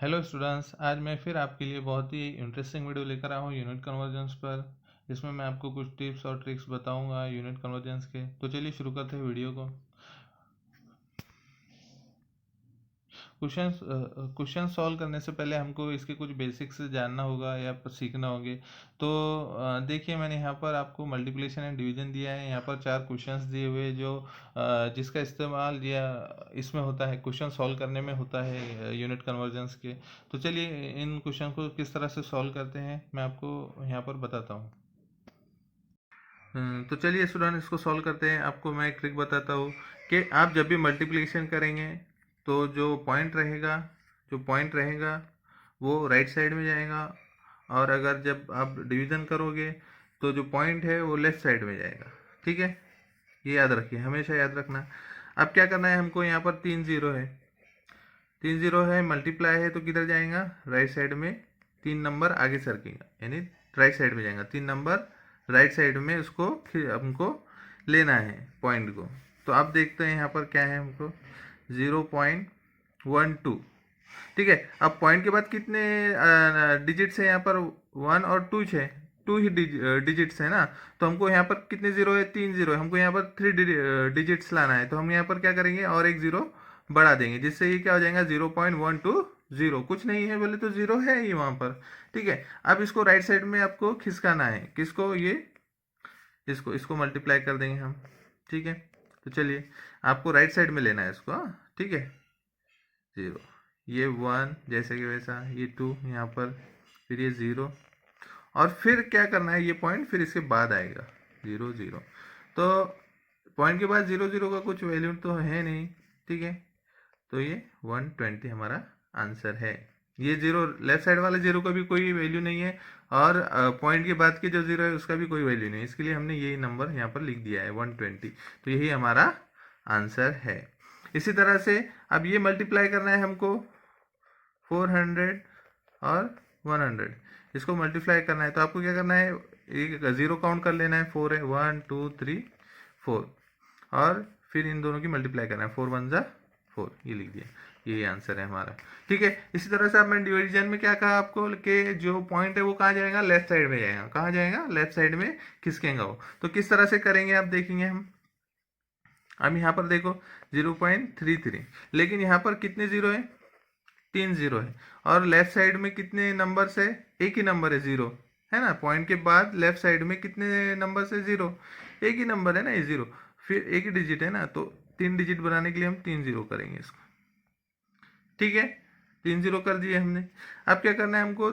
Hello students, आज मैं फिर आपके लिए बहुत ही इंटरेस्टिंग वीडियो लेकर आया हूँ यूनिट कन्वर्जेंस पर। इसमें मैं आपको कुछ टिप्स और ट्रिक्स बताऊंगा यूनिट कन्वर्जेंस के। तो चलिए शुरू करते हैं वीडियो को। क्वेश्चन सॉल्व करने से पहले हमको इसके कुछ बेसिक्स जानना होगा या सीखना होंगे। तो देखिए, मैंने यहाँ पर आपको मल्टीप्लिकेशन एंड डिवीजन दिया है। यहाँ पर 4 क्वेश्चंस दिए हुए जो जिसका इस्तेमाल या इसमें होता है, क्वेश्चन सॉल्व करने में होता है यूनिट कन्वर्जेंस के। तो चलिए इन क्वेश्चन को किस तरह से सॉल्व करते हैं मैं आपको यहाँ पर बताता हूँ। तो चलिए स्टूडेंट, इसको सॉल्व करते हैं। आपको मैं एक ट्रिक बताता हूँ कि आप जब भी मल्टीप्लिकेशन करेंगे तो जो पॉइंट रहेगा वो राइट साइड में जाएगा, और अगर जब आप डिवीज़न करोगे तो जो पॉइंट है वो लेफ़्ट साइड में जाएगा। ठीक है, ये याद रखिए, हमेशा याद रखना। अब क्या करना है हमको, यहाँ पर 3 जीरो है, मल्टीप्लाई है तो किधर जाएगा, राइट साइड में। 3 नंबर आगे सरकेगा, यानी राइट साइड में जाएगा। 3 नंबर राइट साइड में उसको हमको लेना है पॉइंट को। तो आप देखते हैं यहाँ पर क्या है, हमको 0.12। ठीक है, अब पॉइंट के बाद कितने डिजिट्स है यहाँ पर, 1 और 2 है। 2 ही डिजिट्स है ना। तो हमको यहाँ पर कितने जीरो है, 3 जीरो है। हमको यहाँ पर 3 डिजिट्स लाना है, तो हम यहाँ पर क्या करेंगे, और एक जीरो बढ़ा देंगे, जिससे ये क्या हो जाएगा, 0.120। कुछ नहीं है बोले तो जीरो है ही वहाँ पर। ठीक है, अब इसको राइट साइड में आपको खिसकाना है। किसको, ये इसको इसको मल्टीप्लाई कर देंगे हम। ठीक है, तो चलिए आपको राइट साइड में लेना है इसको। हाँ, ठीक है, 0, ये 1 जैसे कि वैसा, ये 2 यहाँ पर, फिर ये 0, और फिर क्या करना है, ये पॉइंट फिर इसके बाद आएगा 0 0। तो पॉइंट के बाद 0 0 का कुछ वैल्यू तो है नहीं। ठीक है, तो ये 120 हमारा आंसर है। ये जीरो, लेफ्ट साइड वाले जीरो का भी कोई वैल्यू नहीं है, और पॉइंट के बाद के जो जीरो है उसका भी कोई वैल्यू नहीं है। इसके लिए हमने यही नंबर यहाँ पर लिख दिया है 120। तो यही हमारा आंसर है। इसी तरह से अब ये मल्टीप्लाई करना है हमको, 400 और 100, इसको मल्टीप्लाई करना है। तो आपको क्या करना है, एक जीरो काउंट कर लेना है। 4 है, 1 2 3 4, और फिर इन दोनों की मल्टीप्लाई करना है। 4 1 जा 4, ये लिख दिया। यही आंसर है हमारा। ठीक है, इसी तरह से अब मैं डिवीजन में क्या कहा आपको कि जो पॉइंट है वो कहाँ जाएगा, लेफ्ट साइड में जाएगा। कहाँ जाएगा, लेफ्ट साइड में खिसकेगा वो। तो किस तरह से करेंगे आप देखेंगे हम। अब यहाँ पर देखो 0.33, लेकिन यहाँ पर कितने जीरो है, 3 जीरो है। और लेफ्ट साइड में कितने नंबर है, एक ही नंबर है, 0 है ना। पॉइंट के बाद लेफ्ट साइड में कितने नंबर है, 0, एक ही नंबर है ना, ये 0, फिर एक ही डिजिट है ना। तो 3 डिजिट बनाने के लिए हम 3 जीरो करेंगे इसको। ठीक है, 3 जीरो कर दिए हमने। अब क्या करना है हमको,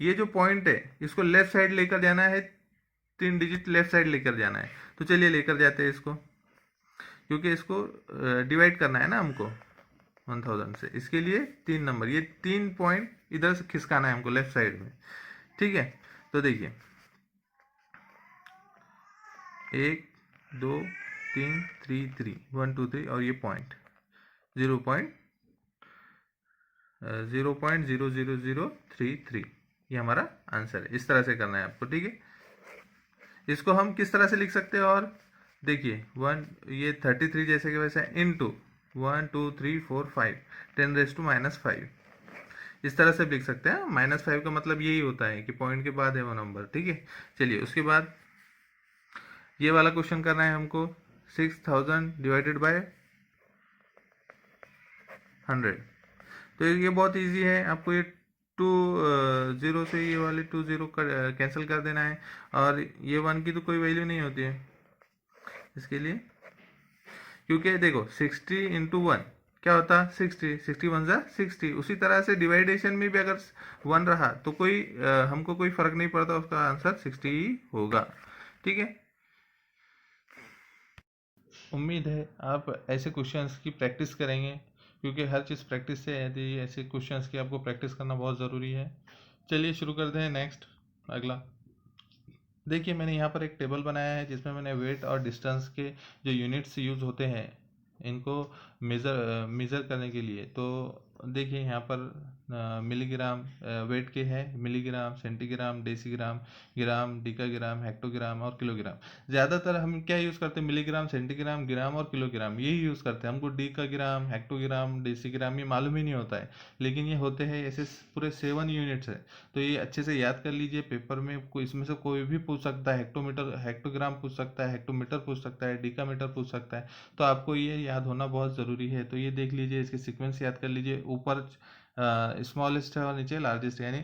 ये जो पॉइंट है इसको लेफ्ट साइड लेकर जाना है। 3 डिजिट लेफ्ट साइड लेकर जाना है। तो चलिए लेकर जाते हैं इसको, क्योंकि इसको डिवाइड करना है ना हमको 1000 से। इसके लिए 3 नंबर, ये 3 पॉइंट इधर से खिसकाना है हमको लेफ्ट साइड में। ठीक है, तो देखिए 1 2 3 3 1 2 3, और ये पॉइंट 0.00033, ये हमारा आंसर है। इस तरह से करना है आपको। ठीक है, इसको हम किस तरह से लिख सकते हैं, और देखिए 1, ये 33 जैसे कि वैसे, इनटू 1 2 3 4 5, 10⁻⁵ इस तरह से लिख सकते हैं। -5 का मतलब यही होता है कि पॉइंट के बाद है वो नंबर। ठीक है, चलिए उसके बाद ये वाला क्वेश्चन करना है हमको, 6000 डिवाइडेड बाय 100। तो ये बहुत इजी है। आपको ये 2 0 से ये वाले 2 0 कैंसिल कर देना है, और ये 1 की तो कोई वैल्यू नहीं होती है इसके लिए, क्योंकि देखो 60 इंटू 1 क्या होता, 60, 60 1 जा 60। उसी तरह से डिवाइडेशन में भी अगर 1 रहा तो हमको कोई फर्क नहीं पड़ता, उसका आंसर 60 ही होगा। ठीक है, उम्मीद है आप ऐसे क्वेश्चंस की प्रैक्टिस करेंगे, क्योंकि हर चीज़ प्रैक्टिस से आती है। ऐसे क्वेश्चंस की आपको प्रैक्टिस करना बहुत ज़रूरी है। चलिए शुरू करते हैं नेक्स्ट, अगला। देखिए, मैंने यहाँ पर एक टेबल बनाया है जिसमें मैंने वेट और डिस्टेंस के जो यूनिट्स यूज़ होते हैं इनको मेज़र करने के लिए। तो देखिए यहाँ पर मिलीग्राम वेट के है, मिलीग्राम, सेंटीग्राम, डेसीग्राम, ग्राम, डिकाग्राम, हेक्टोग्राम और किलोग्राम। ज़्यादातर हम क्या यूज़ करते हैं, मिलीग्राम, सेंटीग्राम, ग्राम और किलोग्राम, यही यूज़ करते हैं। हमको डिकाग्राम, हेक्टोग्राम, डेसीग्राम ये मालूम ही नहीं होता है, लेकिन ये होते हैं ऐसे पूरे 7 यूनिट्स है। तो ये अच्छे से याद कर लीजिए, पेपर में इसमें से कोई भी पूछ सकता है, हेक्टोमीटर, हेक्टोग्राम पूछ सकता है, हेक्टोमीटर पूछ सकता है, डिकामीटर पूछ सकता है। तो आपको ये याद होना बहुत ज़रूरी है। तो ये देख लीजिए, इसके सीक्वेंस याद कर लीजिए। ऊपर स्मॉलेस्ट है और नीचे लार्जेस्ट, यानी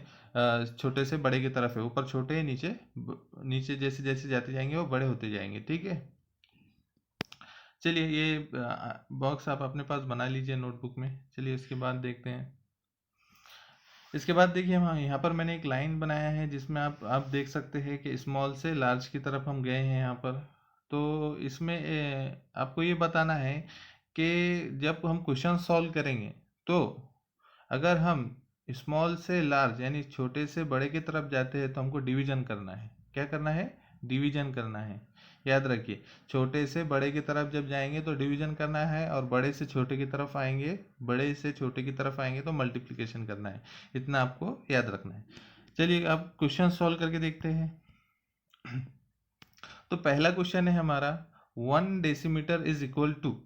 छोटे से बड़े की तरफ है, ऊपर छोटे, नीचे नीचे जैसे जैसे जाते जाएंगे वो बड़े होते जाएंगे। ठीक है, चलिए ये बॉक्स आप अपने पास बना लीजिए नोटबुक में। चलिए इसके बाद देखते हैं। इसके बाद देखिए, हम यहाँ पर मैंने एक लाइन बनाया है जिसमें आप देख सकते हैं कि स्मॉल से लार्ज की तरफ हम गए हैं यहाँ पर। तो इसमें आपको ये बताना है कि जब हम क्वेश्चन सॉल्व करेंगे तो अगर हम स्मॉल से लार्ज यानी छोटे से बड़े की तरफ जाते हैं तो हमको डिवीजन करना है। क्या करना है? डिवीजन करना है। याद रखिए, छोटे से बड़े की तरफ जब जाएंगे तो डिवीजन करना है, और बड़े से छोटे की तरफ आएंगे, बड़े से छोटे की तरफ आएंगे तो मल्टीप्लिकेशन करना है। इतना आपको याद रखना है। चलिए अब क्वेश्चन सॉल्व करके देखते हैं। तो पहला क्वेश्चन है हमारा, 1 decimetre is equal to,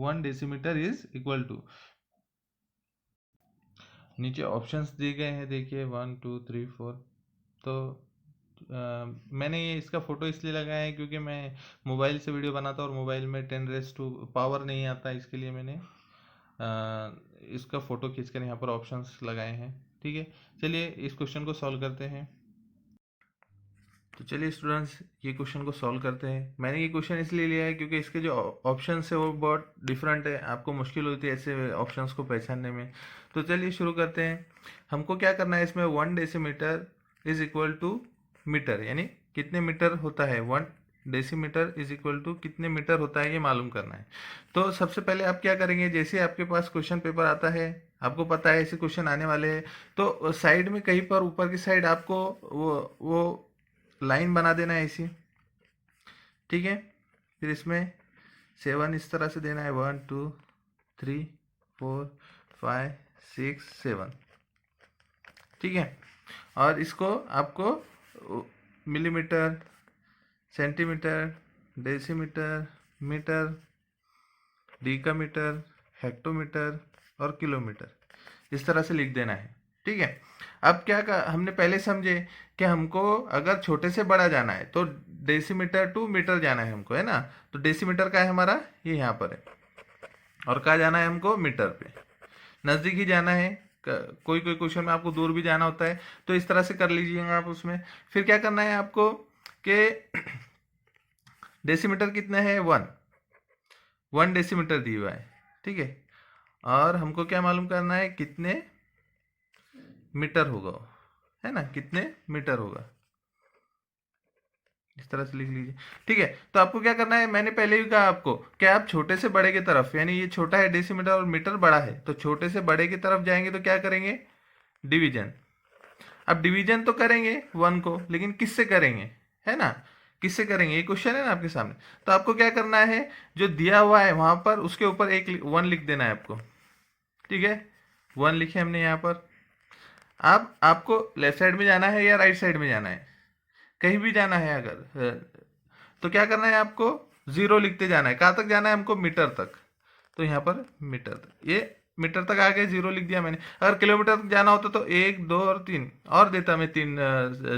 1 decimetre is equal to, नीचे ऑप्शंस दिए गए हैं, देखिए 1 2 3 4। तो मैंने ये इसका फ़ोटो इसलिए लगाया है क्योंकि मैं मोबाइल से वीडियो बनाता हूँ और मोबाइल में 10⁻² नहीं आता, इसके लिए मैंने इसका फ़ोटो खींचकर यहाँ पर ऑप्शंस लगाए हैं। ठीक है, चलिए इस क्वेश्चन को सॉल्व करते हैं। तो चलिए स्टूडेंट्स, ये क्वेश्चन को सॉल्व करते हैं। मैंने ये क्वेश्चन इसलिए लिया है क्योंकि इसके जो ऑप्शंस है वो बहुत डिफरेंट है, आपको मुश्किल होती है ऐसे ऑप्शंस को पहचानने में। तो चलिए शुरू करते हैं। हमको क्या करना है इसमें, 1 decimetre is equal to metre, यानी कितने मीटर होता है, 1 डेसीमीटर इज इक्वल टू कितने मीटर होता है, ये मालूम करना है। तो सबसे पहले आप क्या करेंगे, जैसे आपके पास क्वेश्चन पेपर आता है, आपको पता है ऐसे क्वेश्चन आने वाले हैं, तो साइड में कहीं पर ऊपर की साइड आपको वो लाइन बना देना है ऐसी। ठीक है, फिर इसमें 7 इस तरह से देना है, 1 2 3 4 5 6 7। ठीक है, और इसको आपको millimetre, centimetre, decimetre, metre, decametre, hectometre और किलोमीटर इस तरह से लिख देना है। ठीक है, अब हमने पहले समझे कि हमको अगर छोटे से बड़ा जाना है तो डेसीमीटर टू मीटर जाना है हमको, है ना। तो डेसीमीटर का है हमारा, ये यहाँ पर है, और कहाँ जाना है हमको, मीटर पे, नज़दीक ही जाना है। कोई कोई क्वेश्चन में आपको दूर भी जाना होता है, तो इस तरह से कर लीजिएगा आप उसमें। फिर क्या करना है आपको कि डेसीमीटर कितना है, 1 डेसीमीटर दिया हुआ है। ठीक है, और हमको क्या मालूम करना है, कितने मीटर होगा, है ना, कितने मीटर होगा, इस तरह से लिख लीजिए। ठीक है, तो आपको क्या करना है, मैंने पहले ही कहा आपको कि आप छोटे से बड़े की तरफ, यानी ये छोटा है डेसीमीटर और मीटर बड़ा है, तो छोटे से बड़े की तरफ जाएंगे तो क्या करेंगे, डिवीजन। अब डिवीजन तो करेंगे 1 को, लेकिन किससे करेंगे, है ना, किससे करेंगे, ये क्वेश्चन है ना आपके सामने। तो आपको क्या करना है, जो दिया हुआ है वहां पर उसके ऊपर 1 लिख देना है आपको। ठीक है, 1 लिखे हमने यहाँ पर। अब आपको लेफ्ट साइड में जाना है या राइट साइड में जाना है, कहीं भी जाना है अगर, तो क्या करना है आपको, 0 लिखते जाना है। कहाँ तक जाना है हमको, मीटर तक। तो यहाँ पर मीटर तक, ये मीटर तक आ गए, 0 लिख दिया मैंने। अगर किलोमीटर तक जाना होता तो 1 2 और 3 और देता मैं, 3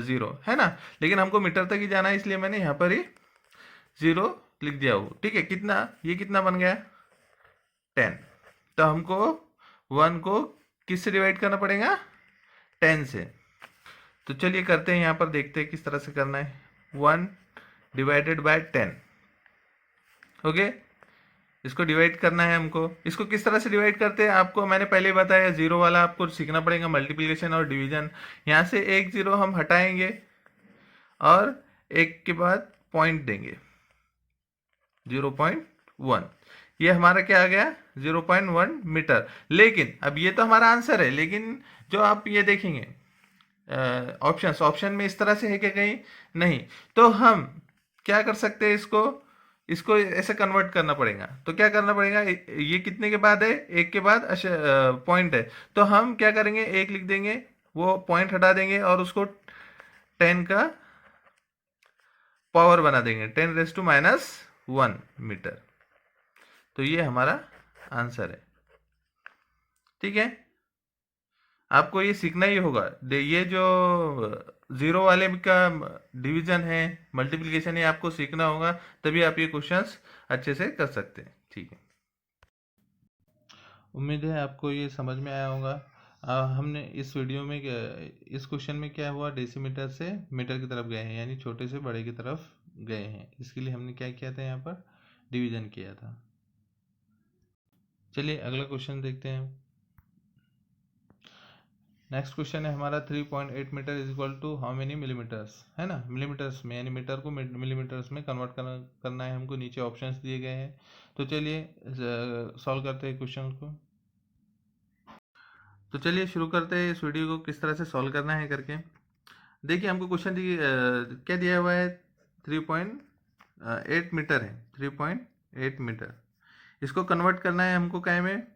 0, है ना, लेकिन हमको मीटर तक ही जाना है, इसलिए मैंने यहाँ पर ही 0 लिख दिया हो। ठीक है, कितना, ये कितना बन गया, 10। तो हमको 1 को किससे डिवाइड करना पड़ेगा, 10 से। तो चलिए करते हैं, यहाँ पर देखते हैं किस तरह से करना है, 1 डिवाइडेड बाय 10। ओके, इसको डिवाइड करना है हमको। इसको किस तरह से डिवाइड करते हैं आपको मैंने पहले बताया, 0 वाला आपको सीखना पड़ेगा, मल्टीप्लिकेशन और डिवीजन। यहाँ से 1 0 हम हटाएंगे और 1 के बाद पॉइंट देंगे, 0.1। ये हमारा क्या आ गया, 0.1 मीटर। लेकिन अब ये तो हमारा आंसर है, लेकिन जो आप ये देखेंगे ऑप्शन में इस तरह से है कि कहीं नहीं, तो हम क्या कर सकते हैं, इसको इसको ऐसे कन्वर्ट करना पड़ेगा। तो क्या करना पड़ेगा, ये कितने के बाद है, एक के बाद पॉइंट है, तो हम क्या करेंगे, एक लिख देंगे, वो पॉइंट हटा देंगे और उसको 10 का पावर बना देंगे, 10⁻⁻1 मीटर। तो ये हमारा आंसर है। ठीक है, आपको ये सीखना ही होगा। ये जो जीरो वाले का डिवीजन है, मल्टीप्लिकेशन है, आपको सीखना होगा, तभी आप ये क्वेश्चंस अच्छे से कर सकते हैं। ठीक है, उम्मीद है आपको ये समझ में आया होगा। हमने इस वीडियो में इस क्वेश्चन में क्या हुआ, डेसीमीटर से मीटर की तरफ गए हैं, यानी छोटे से बड़े की तरफ गए हैं। इसके लिए हमने क्या किया था, यहाँ पर डिवीजन किया था। चलिए अगला क्वेश्चन देखते हैं। नेक्स्ट क्वेश्चन है हमारा 3.8 metre is equal to how many millimetres, है ना, मिलीमीटर्स में, यानी मीटर को मिलीमीटर्स में कन्वर्ट करना है हमको। नीचे ऑप्शंस दिए गए हैं, तो चलिए सॉल्व करते हैं क्वेश्चन को। तो चलिए शुरू करते हैं इस वीडियो को किस तरह से सॉल्व करना है करके। देखिए हमको क्वेश्चन क्या दिया हुआ है, 3.8 मीटर है, 3.8 मीटर। इसको कन्वर्ट करना है हमको क्या में,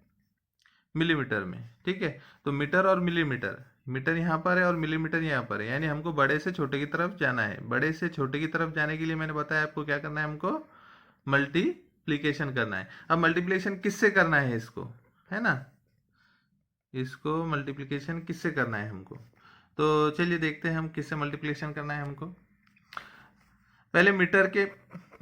मिलीमीटर में। ठीक है, तो मीटर और मिलीमीटर, मीटर यहाँ पर है और मिलीमीटर यहाँ पर है, यानी हमको बड़े से छोटे की तरफ जाना है। बड़े से छोटे की तरफ जाने के लिए मैंने बताया आपको क्या करना है, हमको मल्टीप्लीकेशन करना है। अब मल्टीप्लीकेशन किससे करना है इसको, है ना, इसको मल्टीप्लिकेशन किससे करना है हमको। तो चलिए देखते हैं हम किससे मल्टीप्लिकेशन करना है हमको। पहले मीटर के,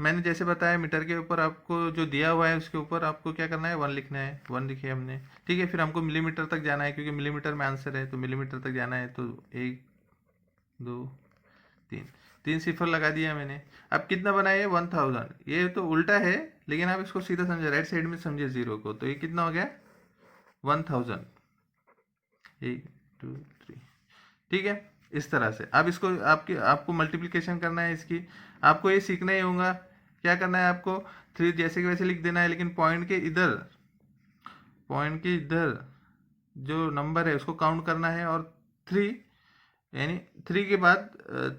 मैंने जैसे बताया, मीटर के ऊपर आपको जो दिया हुआ है उसके ऊपर आपको क्या करना है, 1 लिखना है, 1 लिखे हमने। ठीक है, फिर हमको मिलीमीटर तक जाना है, क्योंकि मिलीमीटर में आंसर है, तो मिलीमीटर तक जाना है। तो 1 2 3, 3 सिफर लगा दिया मैंने। अब कितना बनाइए, 1000। ये तो उल्टा है, लेकिन आप इसको सीधा समझे, राइट साइड में समझे जीरो को, तो ये कितना हो गया, 1000। 1 2 3। ठीक है, इस तरह से अब इसको आपको मल्टीप्लिकेशन करना है इसकी। आपको ये सीखना ही होगा, क्या करना है आपको, 3 जैसे कि वैसे लिख देना है, लेकिन पॉइंट के इधर जो नंबर है उसको काउंट करना है, और 3, यानी 3 के बाद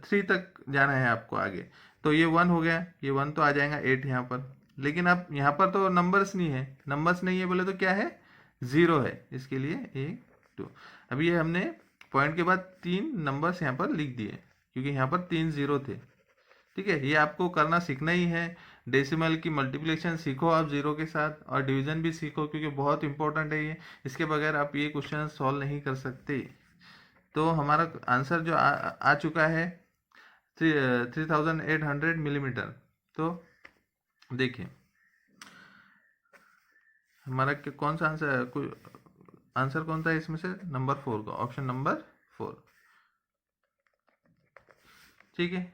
3 तक जाना है आपको आगे। तो ये 1 हो गया, ये 1 तो आ जाएगा 8 यहाँ पर, लेकिन अब यहाँ पर तो नंबर्स नहीं है बोले तो क्या है, ज़ीरो है। इसके लिए 1 2, अभी ये हमने पॉइंट के बाद 3 नंबर्स यहाँ पर लिख दिए, क्योंकि यहाँ पर 3 जीरो थे। ठीक है, ये आपको करना सीखना ही है। डेसिमल की मल्टीप्लिकेशन सीखो आप जीरो के साथ, और डिवीजन भी सीखो, क्योंकि बहुत इंपॉर्टेंट है ये। इसके बगैर आप ये क्वेश्चन सॉल्व नहीं कर सकते। तो हमारा आंसर जो आ चुका है 3800 मिलीमीटर। तो देखिए हमारा कौन सा आंसर है, कोई आंसर कौन सा है इसमें से, नंबर 4 का, ऑप्शन नंबर 4। ठीक है,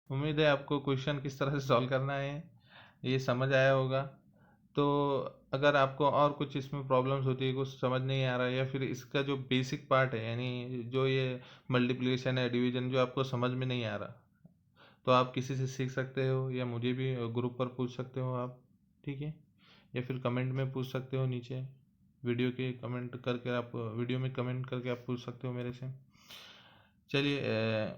उम्मीद है आपको क्वेश्चन किस तरह से सॉल्व करना है ये समझ आया होगा। तो अगर आपको और कुछ इसमें प्रॉब्लम्स होती है, कुछ समझ नहीं आ रहा है, या फिर इसका जो बेसिक पार्ट है, यानी जो ये मल्टीप्लिकेशन है, डिवीजन, जो आपको समझ में नहीं आ रहा, तो आप किसी से सीख सकते हो, या मुझे भी ग्रुप पर पूछ सकते हो आप। ठीक है, या फिर कमेंट में पूछ सकते हो, नीचे वीडियो के कमेंट करके आप, वीडियो में कमेंट करके आप पूछ सकते हो मेरे से। चलिए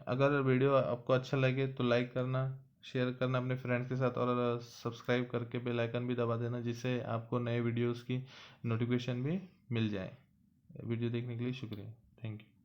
अगर वीडियो आपको अच्छा लगे तो लाइक करना, शेयर करना अपने फ्रेंड के साथ, और सब्सक्राइब करके बेल आइकन भी दबा देना, जिससे आपको नए वीडियोस की नोटिफिकेशन भी मिल जाए। वीडियो देखने के लिए शुक्रिया, थैंक यू।